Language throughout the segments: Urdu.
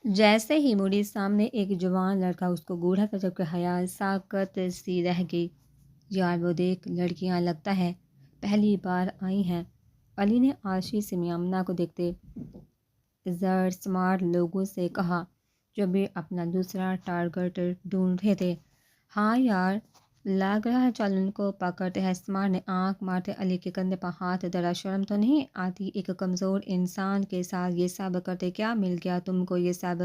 جیسے ہی مڑی سامنے ایک جوان لڑکا اس کو گھورا تھا، جبکہ حیا ساکت سی رہ گئی۔ یار وہ دیکھ، لڑکیاں لگتا ہے پہلی بار آئی ہیں۔ علی نے عاشی سے میامنہ کو دیکھتے زر سمارٹ لوگوں سے کہا، جو بھی اپنا دوسرا ٹارگٹ ڈھونڈ رہے تھے۔ ہاں یار، لگ رہا ہے، چل ان کو پکڑتے ہیں۔ اسمارٹ نے آنکھ مارتے علی کے کندھے پر ہاتھ دھرا۔ شرم تو نہیں آتی ایک کمزور انسان کے ساتھ یہ سب کرتے؟ کیا مل گیا تم کو یہ سب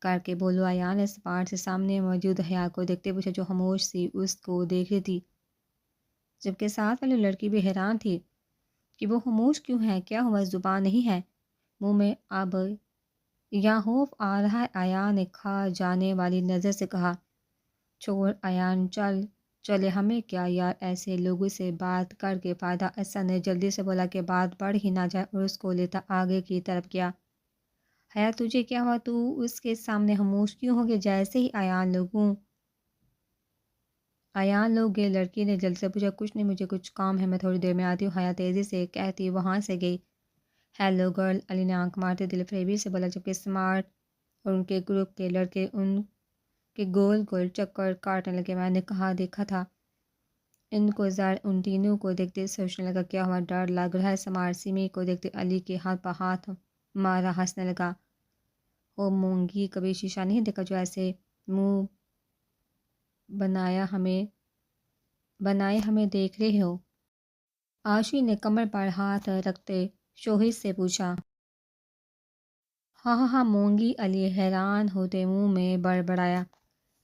کر کے؟ بولو۔ ایان نے اسمارٹ سے سامنے موجود حیا کو دیکھتے پوچھا، جو خاموش سی اس کو دیکھ رہی تھی، جبکہ ساتھ والی لڑکی بھی حیران تھی کہ وہ خاموش کیوں ہے، کیا ہوا، زبان نہیں ہے منہ میں اب یا خوف آ رہا ہے؟ ایان نے کھا جانے والی نظر سے کہا، چھوڑ ایان، چلے ہمیں کیا یار، ایسے لوگوں سے بات کر کے فائدہ؟ احسن نے جلدی سے بولا کہ بات بڑھ ہی نہ جائے، اور اس کو لیتا آگے کی طرف کیا۔ حیا تجھے کیا ہوا، تو اس کے سامنے خاموش کیوں ہو گیا؟ جیسے ہی ایان لوگ گئے، لڑکی نے جلد سے پوچھا، کچھ نہیں، مجھے کچھ کام ہے، میں تھوڑی دیر میں آتی ہوں۔ حیا تیزی سے کہتی وہاں سے گئی۔ ہیلو گرل، علی نے آنکھ مارتے دل فریبی سے بولا، جبکہ اسمارٹ اور ان کے گروپ کے لڑکے ان کے گول گول چکر کاٹنے لگے۔ میں نے کہا دیکھا تھا ان کو، زر ان تینوں کو دیکھتے سوچنے لگا، کیا ہوا، ڈر لگ رہا ہے؟ اسمارٹ سمی کو دیکھتے علی کے ہاتھ پر ہاتھ مارا ہنسنے لگا، او مونگی، کبھی شیشہ نہیں دیکھا جو ایسے منہ بنائے ہمیں دیکھ رہے ہو؟ عاشی نے کمر پر ہاتھ رکھتے شوہش سے پوچھا۔ ہاں ہاں ہاں مونگی، علی حیران ہوتے منہ میں بڑبڑایا،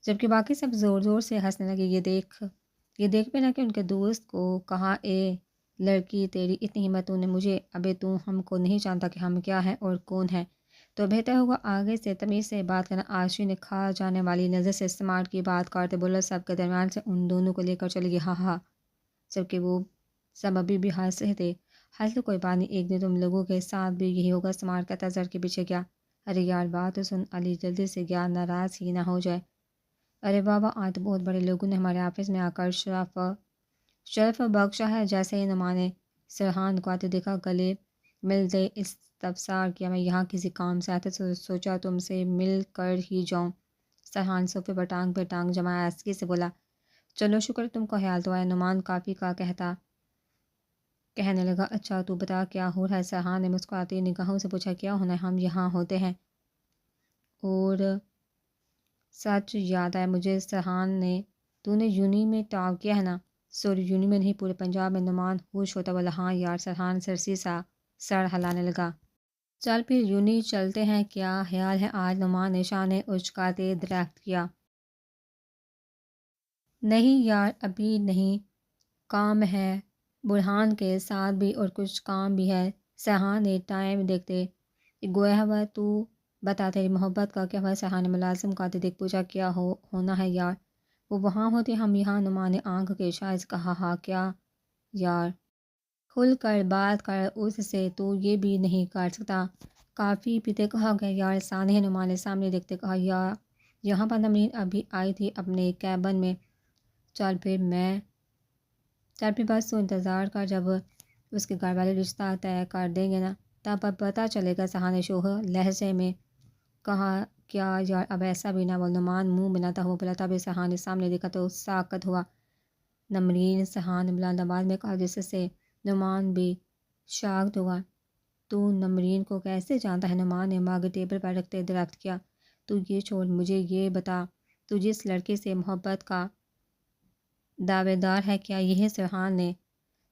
جبکہ باقی سب زور زور سے ہنسنے لگے۔ یہ دیکھ بھی نہ کہ ان کے دوست کو کہا، اے لڑکی، تیری اتنی ہمت، تو نے مجھے، ابے تو ہم کو نہیں جانتا کہ ہم کیا ہیں اور کون ہیں، تو بہتر ہوگا آگے سے تمیز سے بات کرنا۔ عاشی نے کھا جانے والی نظر سے اسمارٹ کی بات کاٹتے بولا، سب کے درمیان سے ان دونوں کو لے کر چلے گی، ہاں ہاں، جبکہ وہ سب ابھی بھی ہنس رہے تھے۔ حل تو کوئی بات نہیں، ایک دن تم لوگوں کے ساتھ بھی یہی ہوگا۔ اسمارٹ کہتا زر کے پیچھے گیا۔ ارے یار بات تو سن، علی جلدی سے گیا، ناراض ہی نہ ہو جائے۔ ارے بابا، آج تو بہت بڑے لوگوں نے ہمارے آفس میں آ کر شرف بخشا ہے۔ جیسے ہی نما نے سرحان کو آتے دیکھا، گلے ملتے استفسار کیا، میں یہاں کسی کام سے آتا، سوچا تم سے مل کر ہی جاؤں۔ سرحان صوفے پر ٹانگ جمایا آسکی سے بولا، چلو شکر تم کو خیال تو آیا۔ نعمان کافی کا کہنے لگا، اچھا تو بتا کیا ہو رہا ہے؟ سرحان نے مسکراتی نگاہوں سے پوچھا، کیا ہونا ہے، ہم یہاں ہوتے ہیں۔ اور سچ یاد آیا مجھے سرحان نے، تو نے یونی میں ٹاپ کیا ہے نا؟ سوری، یونی میں نہیں، پورے پنجاب میں۔ نعمان ہوش ہوتا بولا، ہاں یار۔ سرحان سرسی سا سر ہلانے لگا، چل پھر یونی چلتے ہیں، کیا خیال ہے؟ آج نعمان نے شانے اچکاتے درخت کیا۔ نہیں یار، ابھی نہیں، کام ہے برہان کے ساتھ بھی، اور کچھ کام بھی ہے۔ سرحان نے ٹائم دیکھتے گویا ہوا، تو بتا تیری محبت کا کیا ہوا؟ سرحان نے ملازم کو آتے دیکھ پوچھا، کیا ہونا ہے یار؟ وہ وہاں ہوتے، ہم یہاں۔ نعمان نے آنکھ کے اشارے سے کہا، ہاں کیا یار، کھل کر بات کر اس سے، تو یہ بھی نہیں کر سکتا؟ کافی پیتے کہا گیا یار؟ ثانیہ، نعمان نے سامنے دیکھتے کہا، یہاں پر نمرین ابھی آئی تھی اپنے کیبن میں۔ چل پھر بس تو انتظار کر، جب اس کے گھر والے رشتہ طے کر دیں گے نا، تب پتہ چلے گا۔ سرحان نے شوہر لہجے میں کہا، کیا یار، اب ایسا بھی نہ بول۔ نعمان منہ بناتا ہوا بولا، تب سرحان نے سامنے دیکھا تو ساکت ہوا۔ نمرین، سرحان نے بلند آواز میں کہا، جس سے نعمان بھی شاکڈ ہوا۔ تو نمرین کو کیسے جانتا ہے؟ نعمان نے مگ ٹیبل پر رکھتے درخت کیا۔ تو یہ چھوڑ، مجھے یہ بتا، تو جس لڑکے سے محبت کا دعوے دار ہے، کیا یہ؟ سرحان نے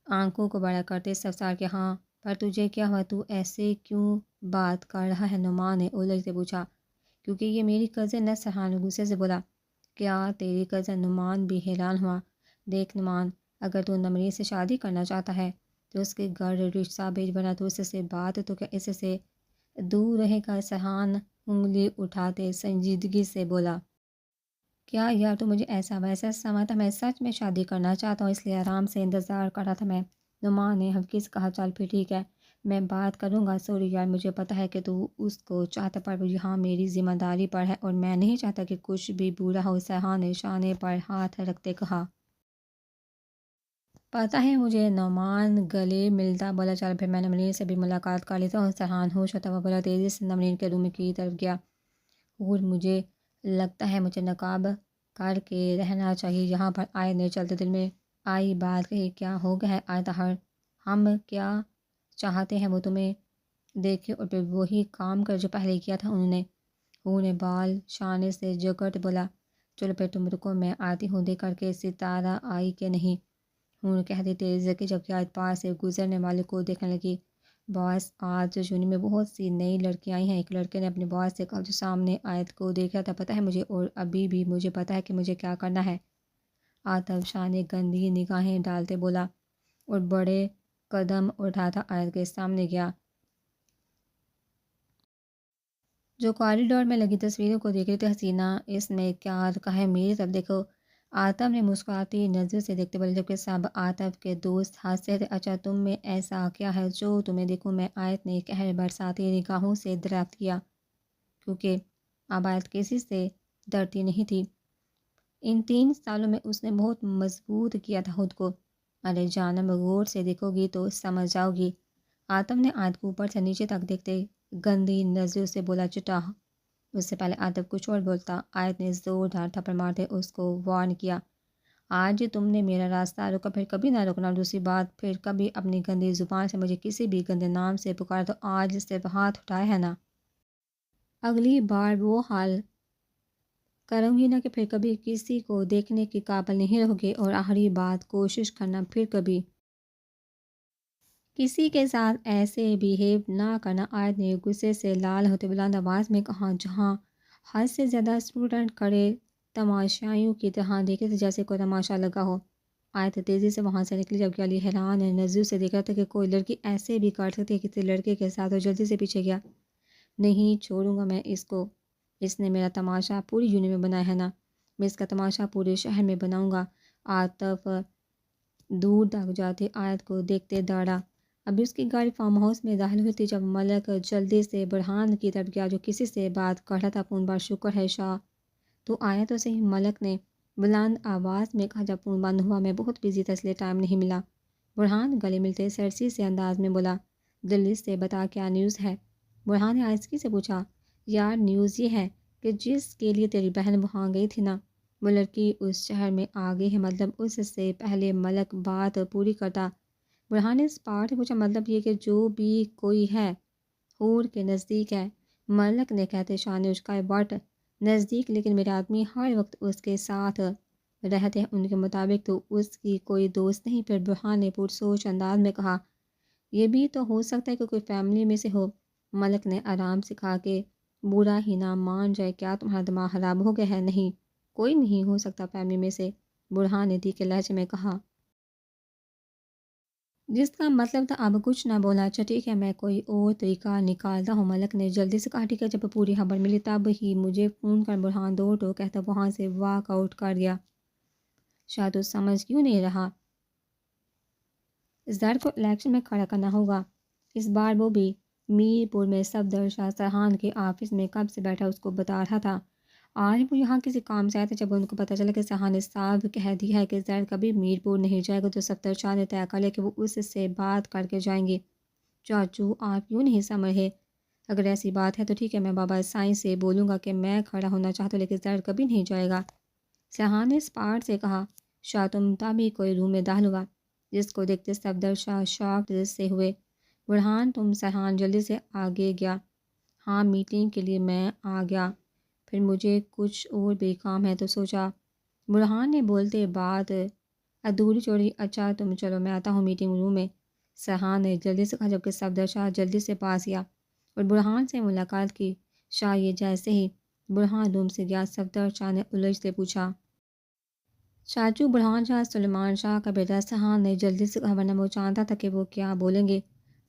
آنکھوں کو بڑا کرتے استفسار کیا۔ ہاں، پر تجھے کیا ہوا، تو ایسے کیوں بات کر رہا ہے؟ نعمان نے الجھ سے پوچھا۔ کیونکہ یہ میری کزن ہے، سرحان نے غصے سے بولا۔ کیا تیری کزن؟ نعمان بھی حیران ہوا۔ دیکھ نعمان، اگر تو نمرین سے شادی کرنا چاہتا ہے تو اس کے گھر رشتہ بھیج، ورنہ تو اس سے بات تو کیا اس سے دور رہے گا۔ سرحان انگلی اٹھاتے سنجیدگی سے بولا، کیا یار، تو مجھے ایسا ویسا سمجھتا؟ میں سچ میں شادی کرنا چاہتا ہوں، اس لیے آرام سے انتظار کر رہا تھا میں۔ نعمان نے ہلکی سے کہا، چل پھر ٹھیک ہے، میں بات کروں گا۔ سوری یار، مجھے پتہ ہے کہ تو اس کو چاہتا، پر یہاں میری ذمہ داری پر ہے، اور میں نہیں چاہتا کہ کچھ بھی برا ہو۔ سرحان نے شانے پر ہاتھ رکھتے کہا، پتہ ہے مجھے۔ نعمان گلے ملتا بولا، چل پھر میں نمرین سے بھی ملاقات کر لیتا ہوں۔ سرحان ہوش ہوتا ہوا بولا، تیزی سے نمرین کے روم کی طرف گیا۔ اور مجھے لگتا ہے مجھے نقاب کر کے رہنا چاہیے یہاں پر۔ آیت نے چلتے دل میں آئی بات کہی، کیا ہو گیا ہے آیت؟ ہم کیا چاہتے ہیں وہ تمہیں دیکھے اور پھر وہی کام کر جو پہلے کیا تھا انہوں نے بال شانے سے جکڑ بولا، چلو پھر تم رکو، میں آتی ہوں دیکھ کر کے ستارہ آئی کہ نہیں۔ انہوں نے کہہ دی تیز کہ جب کہ آیت پاس سے گزرنے والے کو دیکھنے لگی۔ باس آج یونی میں بہت سی نئی لڑکیاں آئی ہیں۔ ایک لڑکے نے اپنے باس سے کہا جو سامنے آیت کو دیکھ رہا تھا، پتہ ہے مجھے، اور ابھی بھی مجھے پتہ ہے کہ مجھے کیا کرنا ہے۔ آتف شاہ نے گندی نگاہیں ڈالتے بولا اور بڑے قدم اٹھاتا آیت کے سامنے گیا جو کوریڈور میں لگی تصویروں کو دیکھ رہی تھی۔ حسینہ، اس میں کیا رکھا ہے، میری طرف دیکھو۔ آتف نے مسکراتی نظر سے دیکھتے بولے، جبکہ سب آتف کے دوست ہنستے تھے۔ اچھا تم میں ایسا کیا ہے جو تمہیں دیکھوں میں؟ آیت نے قہر برساتی نگاہوں سے دریافت کیا، کیونکہ اب آیت کسی سے ڈرتی نہیں تھی۔ ان 3 سالوں میں اس نے بہت مضبوط کیا تھا خود کو۔ ارے جانم، غور سے دیکھو گی تو سمجھ جاؤ گی۔ آتف نے آیت کو اوپر سے نیچے تک دیکھتے گندی نظروں سے بولا، چٹا۔ اس سے پہلے آتف کچھ اور بولتا، آیت نے زوردار تھپڑ مارتے اس کو وارن کیا، آج تم نے میرا راستہ روکا، پھر کبھی نہ روکنا۔ دوسری بات، پھر کبھی اپنی گندی زبان سے مجھے کسی بھی گندے نام سے پکارا تو آج صرف ہاتھ اٹھائے ہے نا، اگلی بار وہ حال کروں گی نا کہ پھر کبھی کسی کو دیکھنے کے قابل نہیں رہو گے۔ اور آخری بات، کوشش کرنا پھر کبھی کسی کے ساتھ ایسے بیہیو نہ کرنا۔ آیت نے غصے سے لال ہوتے بلند آواز میں کہا، جہاں حد سے زیادہ اسٹوڈنٹ کھڑے تماشائیوں کی طرح دیکھے تھے جیسے کوئی تماشا لگا ہو۔ آیت تیزی سے وہاں سے نکلی، جبکہ علی حیران نظروں سے دیکھ رہا تھا کہ کوئی لڑکی ایسے بھی کر سکتی ہے۔ کسی لڑکے کے ساتھ وہ جلدی سے پیچھے گیا۔ نہیں چھوڑوں گا میں اس کو، اس نے میرا تماشا پوری یونی میں بنایا ہے نا، میں اس کا تماشا پورے شہر میں بناؤں گا۔ آتف دور تک جاتے آیت کو دیکھتے دوڑا۔ ابھی اس کی گاڑی فارم ہاؤس میں داخل ہوئی تھی جب ملک جلدی سے برہان کی طرف گیا جو کسی سے بات کر رہا تھا۔ فون بار شکر ہے شاہ تو آیا تو صحیح، ملک نے بلند آواز میں کہا جب فون بند ہوا۔ میں بہت بزی تھا اس لیے ٹائم نہیں ملا۔ برہان گلے ملتے سرسی سے انداز میں بولا، جلدی سے بتا کیا نیوز ہے؟ برہان نے آہستگی سے پوچھا، یار نیوز یہ ہے کہ جس کے لیے تیری بہن وہاں گئی تھی نا، وہ لڑکی اس شہر میں آ گئی ہے، مطلب اس سے پہلے ملک بات پوری کرتا۔ برہان نے اس پارٹ سے پوچھا، مطلب یہ کہ جو بھی کوئی ہے حور کے نزدیک ہے؟ ملک نے کہتے شاہ نے اچکائے، واٹ نزدیک؟ لیکن میرے آدمی ہر وقت اس کے ساتھ رہتے ہیں، ان کے مطابق تو اس کی کوئی دوست نہیں۔ پھر برہان نے پرسوچ انداز میں کہا، یہ بھی تو ہو سکتا ہے کہ کوئی فیملی میں سے ہو۔ ملک نے آرام سے کہا کہ برا ہی نہ مان جائے، کیا تمہارا دماغ خراب ہو گیا ہے؟ نہیں، کوئی نہیں ہو سکتا فیملی میں سے، برہان نے تیکھے لہجے میں کہا، جس کا مطلب تھا اب کچھ نہ بولا۔ اچھا ٹھیک ہے، میں کوئی اور طریقہ نکالتا ہوں، ملک نے جلدی سے کہا۔ ٹھیک ہے، جب پوری خبر ملی تب ہی مجھے فون کر۔ برہان دو ٹوک کہتا وہاں سے واک آؤٹ کر گیا۔ شاہ تو سمجھ کیوں نہیں رہا، زر کو الیکشن میں کھڑا کرنا ہوگا اس بار۔ وہ بھی میر پور میں صفدر شاہ سرحان کے آفس میں کب سے بیٹھا اس کو بتا رہا تھا۔ آج وہ یہاں کسی کام سے آئے تھے۔ جب ان کو پتہ چلا کہ سرحان نے صاحب کہہ دیا ہے کہ زر کبھی میر پور نہیں جائے گا تو صفدر شاہ نے طے کر لیا کہ وہ اس سے بات کر کے جائیں گے۔ چاچو آپ کیوں نہیں سمجھ رہے؟ اگر ایسی بات ہے تو ٹھیک ہے، میں بابا سائنس سے بولوں گا کہ میں کھڑا ہونا چاہتا ہوں، لیکن زر کبھی نہیں جائے گا، سرحان نے اسپاٹ سے کہا۔ شاہ تم تبھی کوئی روم میں داخل ہوا جس کو دیکھتے صفدر شاہ شاکڈ سے ہوئے۔ برہان تم؟ سرحان جلدی سے آگے گیا۔ ہاں میٹنگ کے لیے میں آ گیا، پھر مجھے کچھ اور بھی کام ہے تو سوچا۔ برہان نے بولتے بات ادھوری چھوڑی۔ اچھا تم چلو، میں آتا ہوں میٹنگ روم میں، سرحان نے جلدی سے کہا، جبکہ صفدر شاہ جلدی سے پاس گیا اور برہان سے ملاقات کی۔ شاہ یہ جیسے ہی برہان روم سے گیا، صفدر شاہ نے الجھ سے پوچھا، چاچو برہان شاہ سلیمان شاہ کا بیٹا؟ سرحان نے جلدی سے کہا، ورنہ وہ جانتا تھا کہ وہ کیا بولیں گے۔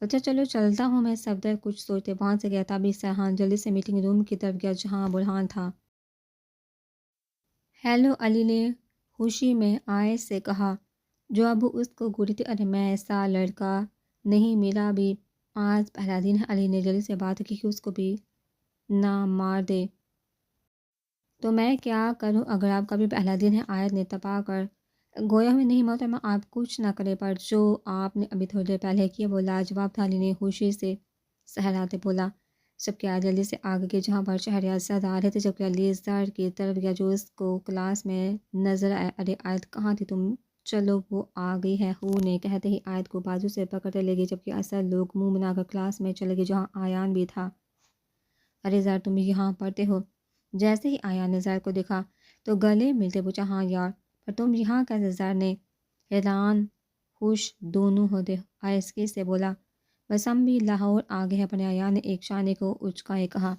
اچھا چلو چلتا ہوں میں، صفدر کچھ سوچتے وہاں سے گیا۔ تبھی سرحان جلدی سے میٹنگ روم کی طرف گیا جہاں برہان تھا۔ ہیلو، علی نے خوشی میں آئے سے کہا جو اب اس کو گوری تھی۔ ارے میں ایسا لڑکا نہیں، میرا بھی آج پہلا دن ہے۔ علی نے جلدی سے بات کی کہ اس کو بھی نہ مار دے تو میں کیا کروں اگر آپ کا بھی پہلا دن ہے؟ آیت نے تپا کر گویا ہمیں نہیں محترمہ، آپ کچھ نہ کرے، پر جو آپ نے ابھی تھوڑی دیر پہلے کیا وہ لاجواب تھا۔ علی نے خوشی سے سہراتے بولا، سب کے جلدی سے آگے کے جہاں پر شہریار اسد آ رہے تھے، جبکہ علی زر کی طرف گیا جو اس کو کلاس میں نظر آیا۔ ارے آیت کہاں تھی تم؟ چلو وہ آ گئی ہے، ہو نے کہتے ہی آیت کو بازو سے پکڑتے لے گئی، جبکہ اسد لوگ منہ بنا کر کلاس میں چلے گئے جہاں آیان بھی تھا۔ ارے زر تم یہاں پڑھتے ہو؟ جیسے ہی آیان نے زر کو دیکھا تو گلے ملتے پوچھا ہاں یار، پر تم یہاں کیسے؟ زر نے حیران خوش دونوں ہوتے آہستگی سے بولا بس ہم بھی لاہور آ گئے ہیں۔ اپنے آیان نے ایک شانے کو اچکائے کہا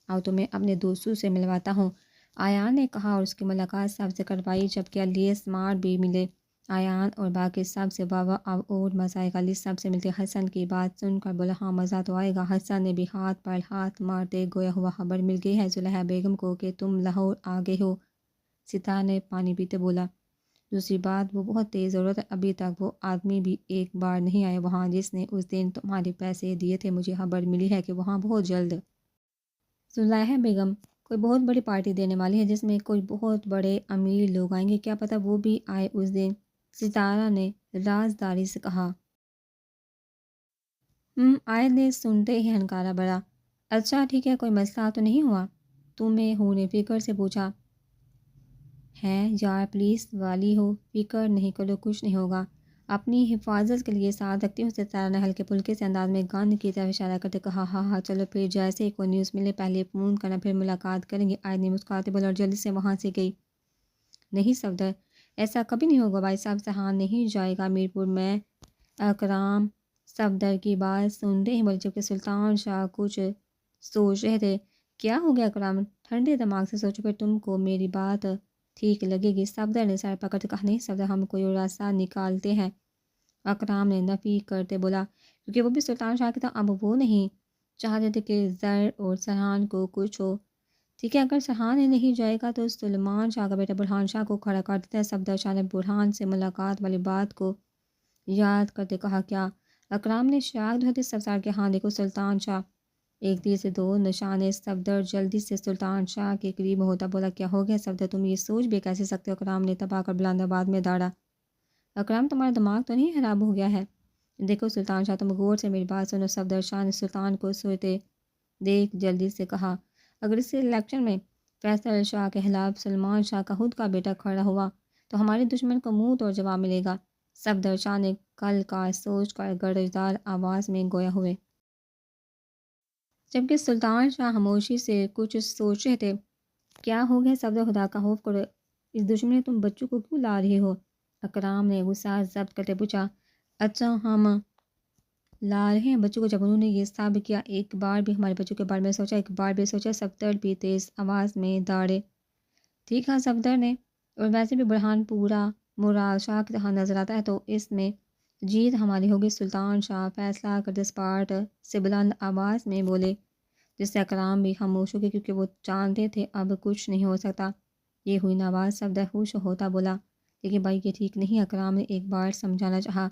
آؤ تمہیں اپنے دوستوں سے ملواتا ہوں، آیان نے کہا اور اس کی ملاقات سب سے کروائی، جبکہ علی اسمارٹ بھی ملے۔ آیان اور باقی سب سے بابا اب اور مزہ آئے گا۔ علی سب سے ملتے حسن کی بات سن کر بولا ہاں مزہ تو آئے گا۔ حسن نے بھی ہاتھ پر ہاتھ مارتے گویا ہوا خبر مل گئی ہے زلیخا بیگم کو کہ تم لاہور آ گئے ہو۔ ستارہ نے پانی پیتے بولا دوسری بات وہ بہت تیز عورت ہے، ابھی تک وہ آدمی بھی ایک بار نہیں آیا وہاں جس نے اس دن تمہارے پیسے دیے تھے، مجھے خبر ملی ہے کہ وہاں بہت جلد زلیخا بیگم کوئی بہت بڑی پارٹی دینے والی ہے جس میں کوئی بہت بڑے امیر لوگ آئیں گے، کیا پتہ وہ بھی آئے اس دن، ستارہ نے رازداری سے کہا۔ آیت نے سنتے ہی ہنکارا بڑھا اچھا ٹھیک ہے، کوئی مسئلہ تو نہیں ہوا؟ تمہیں ہو نے فکر سے پوچھا۔ ہیں یار پولیس والی ہو، فکر نہیں کرو کچھ نہیں ہوگا، اپنی حفاظت کے لیے ساتھ رکھتی ہوں۔ ستارہ نے ہلکے پھلکے سے انداز میں گن کی طرف اشارہ کرتے کہا ہاں ہاں چلو پھر جیسے ہی کوئی نیوز ملے پہلے فون کرنا، پھر ملاقات کریں گے۔ آیت نے مسکراتے بولا اور جلدی سے وہاں سے گئی۔ نہیں صفدر، ایسا کبھی نہیں ہوگا، بھائی صاحب سے ہاں نہیں جائے گا میرپور میں۔ اکرام صفدر کی بات سنتے ہی بولے، جبکہ سلطان شاہ کچھ سوچ رہے تھے۔ کیا ہو گیا اکرام؟ ٹھنڈے دماغ سے سوچو، پھر تم کو میری بات ٹھیک لگے گی۔ صفدر نے سر پکڑ کے کہا نہیں صفدر، ہم کوئی اور راستہ نکالتے ہیں۔ اکرام نے نفی کرتے بولا کیونکہ وہ بھی سلطان شاہ کی تھا، اب وہ نہیں چاہتے تھے کہ زر اور سرحان کو کچھ ہو۔ ٹھیک ہے اگر سرحان نے نہیں جائے گا تو سلمان شاہ کا بیٹا برہان شاہ کو کھڑا کر دیتا ہے۔ صفدر شاہ نے برہان سے ملاقات والی بات کو یاد کرتے کہا کیا؟ اکرام نے شاخ ہوتے سبزار کے ہاں دیکھو سلطان شاہ، ایک تیر سے دو نشانے۔ صفدر جلدی سے سلطان شاہ کے قریب ہوتا بولا کیا ہو گیا صفدر، تم یہ سوچ بھی کیسے سکتے ہو؟ اکرام نے تبا کر بلند آباد میں داڑا اکرام تمہارا دماغ تو نہیں خراب ہو گیا ہے؟ دیکھو سلطان شاہ تم غور سے میری بات سنو۔ صفدر شاہ نے سلطان کو سوتے دیکھ جلدی سے کہا اگر اس الیکشن میں فیصل شاہ کے خلاف سلمان شاہ کا خود کا بیٹا کھڑا ہوا تو ہمارے دشمن کو منہ توڑ جواب ملے گا۔ صفدر شاہ نے کل کا سوچ کر گرجدار آواز میں گویا ہوئے، جبکہ سلطان شاہ خاموشی سے کچھ سوچ رہے تھے۔ کیا ہو گیا صفدر، خدا کا خوف کرو، اس دشمن تم بچوں کو کیوں لا رہے ہو؟ اکرام نے غصہ ضبط کرتے پوچھا اچھا ہم لا رہے ہیں بچوں کو، جب انہوں نے یہ ثابت کیا ایک بار بھی ہمارے بچوں کے بارے میں سوچا، ایک بار بھی سوچا؟ صفدر بھی تیز آواز میں داڑے۔ ٹھیک ہے صفدر نے، اور ویسے بھی برہان پورا مراد شاہ کی طرح نظر آتا ہے تو اس میں جیت ہماری ہوگی۔ سلطان شاہ فیصلہ کرتے اسپاٹ سے بلند آواز میں بولے، جس سے اکرام بھی خاموش ہو گئے کیونکہ وہ جانتے تھے اب کچھ نہیں ہو سکتا۔ یہ ہوئی نواز صفدر خوش ہوتا بولا لیکن بھائی یہ ٹھیک نہیں۔ اکرام نے ایک بار سمجھانا چاہا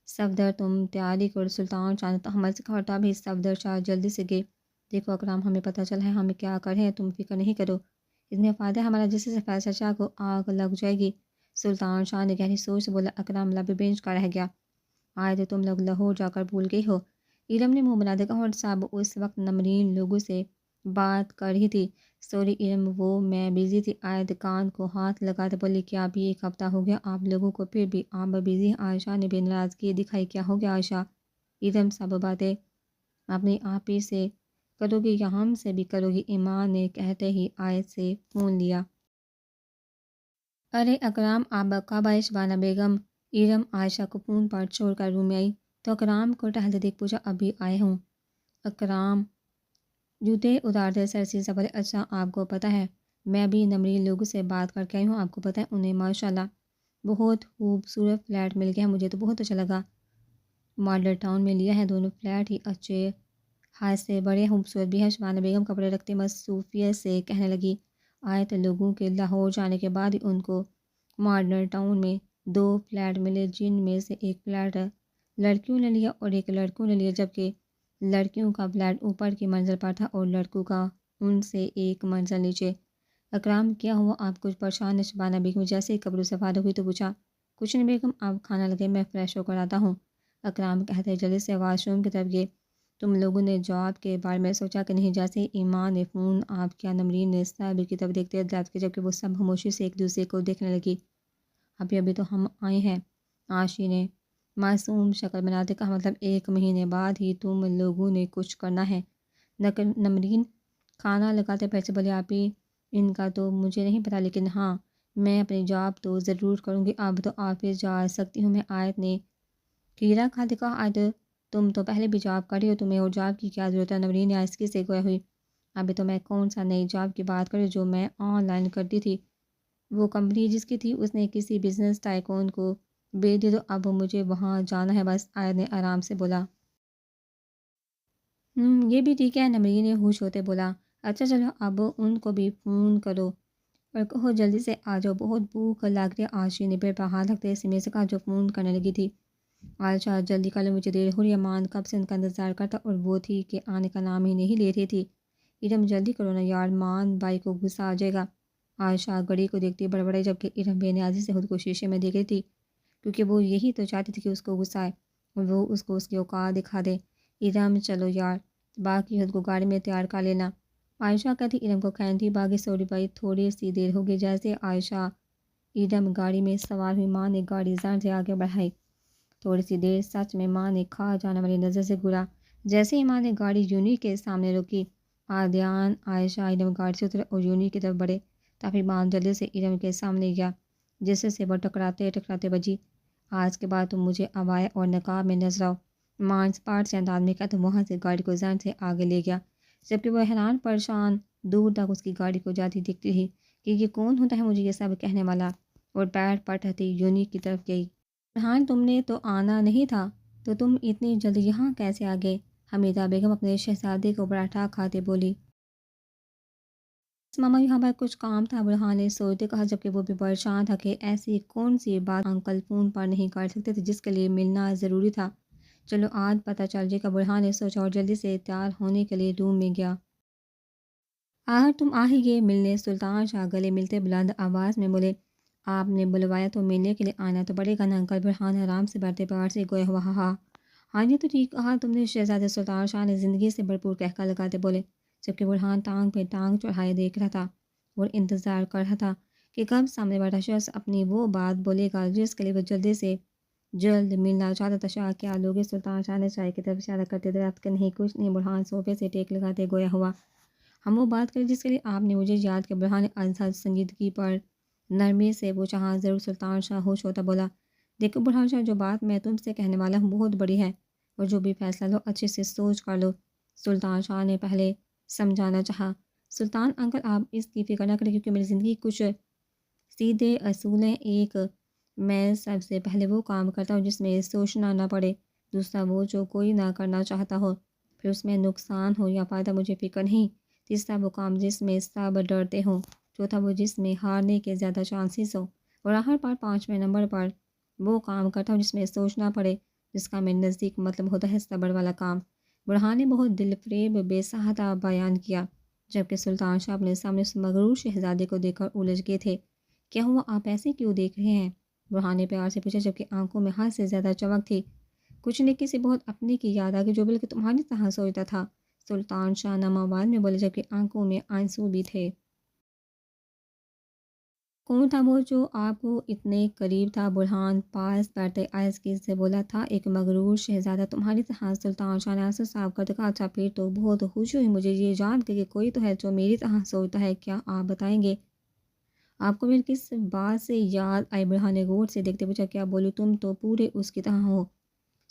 صفدر تم تیاری کر، سلطان شاہ نے تحمل سے کہا بھی صفدر شاہ جلدی سے گئے۔ دیکھو اکرام ہمیں پتہ چلا ہے ہمیں کیا کریں، تم فکر نہیں کرو، اس میں فائدہ ہمارا، جس سے فیصل شاہ کو آگ لگ جائے گی۔ سلطان شاہ نے گہری سوچ سے بولا اکرام لب بینچ کا رہ گیا، آئے تو تم لوگ لاہور جا کر بھول گئی ہو۔ ارم نے منہ بنا دیا اور صاحب اس وقت نمرین لوگوں سے بات کر رہی تھی۔ سوری ارم وہ میں بزی تھی۔ آیت کان کو ہاتھ لگاتے بولی کیا ابھی ایک ہفتہ ہو گیا آپ لوگوں کو، پھر بھی آپ بزی ہیں؟ عائشہ نے بے ناراضگی دکھائی۔ کیا ہو گیا عائشہ؟ ارم سب باتیں اپنی آپ ہی سے کرو گی یا ہم سے بھی کرو گی؟ ایمان نے کہتے ہی آیت سے فون لیا۔ ارے اکرام آپ کا بھائی شبانہ بیگم۔ ارم عائشہ کو فون پر چھوڑ کر روم میں آئی تو اکرام کو ٹہلتے دیکھ پوچھا ابھی آئے ہوں؟ اکرام جوتے اتارتے سرسی سے بولے اچھا آپ کو پتہ ہے میں بھی نمرین لوگوں سے بات کر کے آئی ہوں، آپ کو پتہ ہے انہیں ماشاءاللہ بہت خوبصورت فلیٹ مل گیا ہے، مجھے تو بہت اچھا لگا، ماڈل ٹاؤن میں لیا ہے، دونوں فلیٹ ہی اچھے خاصے بڑے خوبصورت بھی ہیں۔ شبانہ بیگم کپڑے رکھتے مصروفیت سے کہنے لگی آئے تو لوگوں کے لاہور جانے کے بعد ہی ان کو ماڈل ٹاؤن میں 2 فلیٹ ملے، جن میں سے ایک فلیٹ لڑکیوں نے لیا اور ایک لڑکوں نے لیا، جبکہ لڑکیوں کا فلیٹ اوپر کی منزل پر تھا اور لڑکوں کا ان سے ایک منزل نیچے۔ اکرام کیا ہوا آپ کچھ پریشان ہے؟ شبانہ بیگم جیسے ہی کپڑوں سے فارغ ہوئی تو پوچھا کچھ نہیں بیگم آپ کھانا لگے میں فریش ہو کر آتا ہوں۔ اکرام کہتے جلدی سے واش روم کی طرف گئے تم لوگوں نے جاب کے بارے میں سوچا کہ نہیں؟ جیسے ایمان نے فون آپ کیا، نمرین نے صابر کی طرف دیکھتے درد کے، جبکہ وہ سب خاموشی سے ایک دوسرے کو دیکھنے لگی۔ ابھی تو ہم آئے ہیں، عاشی نے معصوم شکل بناتے کہا، مطلب 1 مہینے بعد ہی تم لوگوں نے کچھ کرنا ہے؟ نمرین کھانا لگاتے پیسے بولے، آپ ہی ان کا تو مجھے نہیں پتا، لیکن ہاں میں اپنی جاب تو ضرور کروں گی۔ اب تو آفس جا سکتی ہوں میں، آیت نے کیرا کھاتے کہا۔ آیت تم تو پہلے بھی جاب کر رہی ہو، تمہیں اور جاب کی کیا ضرورت ہے؟ نمرین نے آہستگی سے گویا ہوئی، ابھی تو میں کون سا نئی جاب کی بات کر جو میں آن لائن کرتی تھی؟ وہ کمپنی جس کی تھی اس نے کسی بزنس ٹائکون کو بیچ دی، تو اب مجھے وہاں جانا ہے بس، آیت نے آرام سے بولا۔ یہ بھی ٹھیک ہے، نمرین نے ہوش ہوتے بولا۔ اچھا چلو اب ان کو بھی فون کرو اور کہو جلدی سے آ جاؤ، بہت بھوک لگ رہی ہے۔ عاشی نے پیٹ پر ہاتھ رکھتے سمے سے کہا جو فون کرنے لگی تھی۔ عائشہ جلدی کر لو، مجھے دیر ہو رہی ہے، مان کب سے ان کا انتظار کرتا اور وہ تھی کہ آنے کا نام ہی نہیں لے رہی تھی۔ ارم جلدی کرو نا یار، مان بھائی کو غصہ آ جائے گا۔ عائشہ گھڑی کو دیکھتی بڑبڑائی، جبکہ ارم بے نیازی سے خود کو شیشے میں دیکھ رہی تھی، کیونکہ وہ یہی تو چاہتی تھی کہ اس کو غصہ آئے اور وہ اس کو اس کی اوقات دکھا دے۔ ارم چلو یار، باقی خود کو گاڑی میں تیار کر لینا۔ عائشہ کہتی ارم کو کھینتی باغی، سوری بھائی تھوڑی سی دیر ہو گئی۔ جیسے عائشہ ارم گاڑی میں سوار ہوئی، ماں نے گاڑی زان سے آگے بڑھائی۔ تھوڑی سی دیر سچ میں ماں نے کھا جانے والی نظر سے گھورا۔ جیسے ہی ماں نے گاڑی یونی کے سامنے روکی، آدیان عائشہ ارم گاڑی سے اترے اور یونی کی طرف بڑھے، تبھی ماں جلدی سے ارم کے سامنے گیا، جس سے وہ ٹکراتے ٹکراتے بجی، آج کے بعد تم مجھے عبایا اور نقاب میں نظر آؤ۔ ماں اسپاٹ سے انداز میں کہتے وہاں سے گاڑی کو زن سے آگے لے گیا، جبکہ وہ حیران پریشان دور تک اس کی گاڑی کو جاتی دکھتی رہی کہ یہ کون ہوتا ہے مجھے یہ سب کہنے والا، اور پیر پٹتی یونی کی طرف گئی۔ فرحان تم نے تو آنا نہیں تھا، تو تم اتنی جلد یہاں کیسے آ گئے؟ حمیدہ بیگم اپنے شہزادے کو پراٹھا کھاتے بولی۔ ماما یہاں پر کچھ کام تھا، برہان نے سوچتے کہا، جبکہ وہ بھی پریشان تھا کہ ایسی کون سی بات انکل فون پر نہیں کر سکتے تھے جس کے لیے ملنا ضروری تھا۔ چلو آج پتہ چل جائے گا، برہان نے سوچا اور جلدی سے تیار ہونے کے لیے روم میں گیا۔ تم آ ہی گئے ملنے، سلطان شاہ گلے ملتے بلند آواز میں بولے۔ آپ نے بلوایا تو ملنے کے لیے آنا تو پڑے گا نا انکل، برہان آرام سے بڑھتے پیار سے گویا ہوا ہاں یہ تو ٹھیک کہا تم نے، شہزادے سلطان شاہ نے زندگی سے بھرپور کہکا لگاتے بولے، جبکہ برہان ٹانگ پہ ٹانگ چڑھائے دیکھ رہا تھا اور انتظار کر رہا تھا کہ کب سامنے بیٹھا شخص اپنی وہ بات بولے گا جس کے لیے وہ جلدی سے جلد ملنا چاہتا تھا۔ شاہ کیا لوگ؟ سلطان شاہ نے چائے کی طرف اشارہ کرتے درخت کے نہیں کچھ نہیں، برہان صوفے سے ٹیک لگاتے گویا ہوا، ہم وہ بات کریں جس کے لیے آپ نے مجھے یاد کیا۔ برہان نے ازحد سنجیدگی پر نرمی سے پوچھا۔ ہاں ضرور، سلطان شاہ ہوش ہوتا بولا۔ دیکھو برہان شاہ، جو بات میں تم سے کہنے والا ہوں بہت بڑی ہے، اور جو بھی فیصلہ لو اچھے سے سوچ کر لو، سلطان شاہ نے پہلے سمجھانا چاہا۔ سلطان انکل آپ اس کی فکر نہ کریں، کیونکہ میری زندگی کچھ سیدھے اصول ہیں۔ ایک، میں سب سے پہلے وہ کام کرتا ہوں جس میں سوچنا نہ پڑے، دوسرا وہ جو کوئی نہ کرنا چاہتا ہو پھر اس میں نقصان ہو یا فائدہ مجھے فکر نہیں، تیسرا وہ کام جس میں سب ڈرتے ہوں، چوتھا وہ جس میں ہارنے کے زیادہ چانسز ہوں، اور آخر پر 5ویں نمبر پر وہ کام کرتا ہوں جس میں سوچنا پڑے، جس کا میرے نزدیک مطلب ہوتا ہے صبر والا کام۔ برہان نے بہت دل فریب بے ساختہ بیان کیا، جبکہ سلطان شاہ اپنے سامنے اس مغرور شہزادے کو دیکھ کر الجھ گئے تھے۔ کیا ہوا، آپ ایسے کیوں دیکھ رہے ہیں؟ برہان نے پیار سے پوچھا، جبکہ آنکھوں میں حد سے زیادہ چمک تھی۔ کچھ نہیں، کسی بہت اپنے کی یاد آ گئی جو بالکل تمہاری طرح سوچتا تھا، سلطان شاہ نم آواز میں بولے، جبکہ آنکھوں میں آنسو بھی تھے۔ کون تھا وہ جو آپ کو اتنے قریب تھا؟ برہان پاس بیٹھتے آہستگی سے بولا، تھا ایک مغرور شہزادہ تمہاری طرح۔ سلطان شاہ نے آنسو صاف کرتے کہا، اچھا پھر تو بہت خوشی ہوئی مجھے یہ جان کے کہ کوئی تو ہے جو میری طرح سوچتا ہے، کیا آپ بتائیں گے آپ کو میری کس بات سے یاد آئی؟ برہان نے غور سے دیکھتے پوچھا، کیا بولوں، تم تو پورے اس کی طرح ہو۔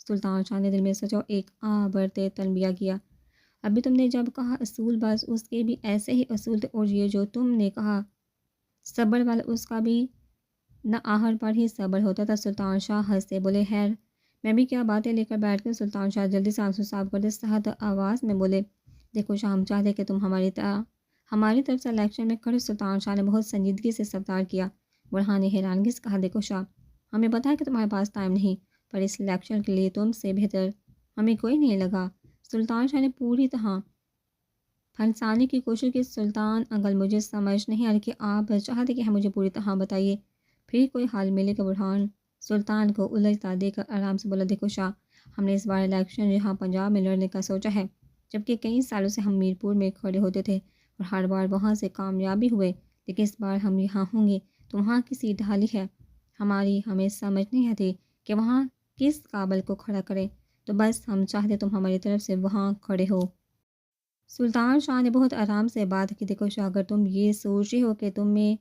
سلطان شاہ نے دل میں سوچا اور ایک بڑھتے تلبیہ کیا، ابھی تم نے جب کہا اصول، بس اس کے بھی ایسے ہی اصول تھے، اور یہ جو تم نے کہا صبر والا، اس کا بھی نہ آہر پر ہی صبر ہوتا تھا۔ سلطان شاہ ہنستے بولے، خیر میں بھی کیا باتیں لے کر بیٹھ گئی۔ سلطان شاہ جلدی سے آنسو صاف کرتے سخت آواز میں بولے، دیکھو شاہ، ہم چاہتے کہ تم ہماری طرف سے الیکشن میں کھڑے۔ سلطان شاہ نے بہت سنجیدگی سے سبتار کیا۔ برہان نے حیرانگی سے کہا، دیکھو شاہ، ہمیں پتہ ہے کہ تمہارے پاس ٹائم نہیں، پر اس الیکشن کے لیے تم سے بہتر ہمیں کوئی نہیں لگا۔ سلطان شاہ نے پوری طرح پھنسانے کی کوشش کی، سلطان انکل مجھے سمجھ نہیں آ رہی کہ آپ چاہتے کہ مجھے پوری طرح بتائیے، پھر کوئی حل ملے گا۔ برہان سلطان کو الجھتا دیکھ کر آرام سے بولا، دیکھو شاہ، ہم نے اس بار الیکشن یہاں پنجاب میں لڑنے کا سوچا ہے، جبکہ کئی سالوں سے ہم میرپور میں کھڑے ہوتے تھے اور ہر بار وہاں سے کامیابی ہوئے، لیکن اس بار ہم یہاں ہوں گے تو وہاں کی سیٹ ڈھالی ہے ہماری، ہمیں سمجھ نہیں آتی کہ وہاں کس قابل کو کھڑا کریں، تو بس ہم چاہتے تم ہماری طرف سے وہاں کھڑے ہو۔ سلطان شاہ نے بہت آرام سے بات کی، دیکھو شاہ، اگر تم یہ سوچ رہے ہو کہ تم میں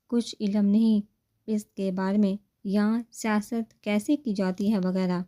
کچھ علم نہیں اس کے بارے میں، یہاں سیاست کیسے کی جاتی ہے وغیرہ،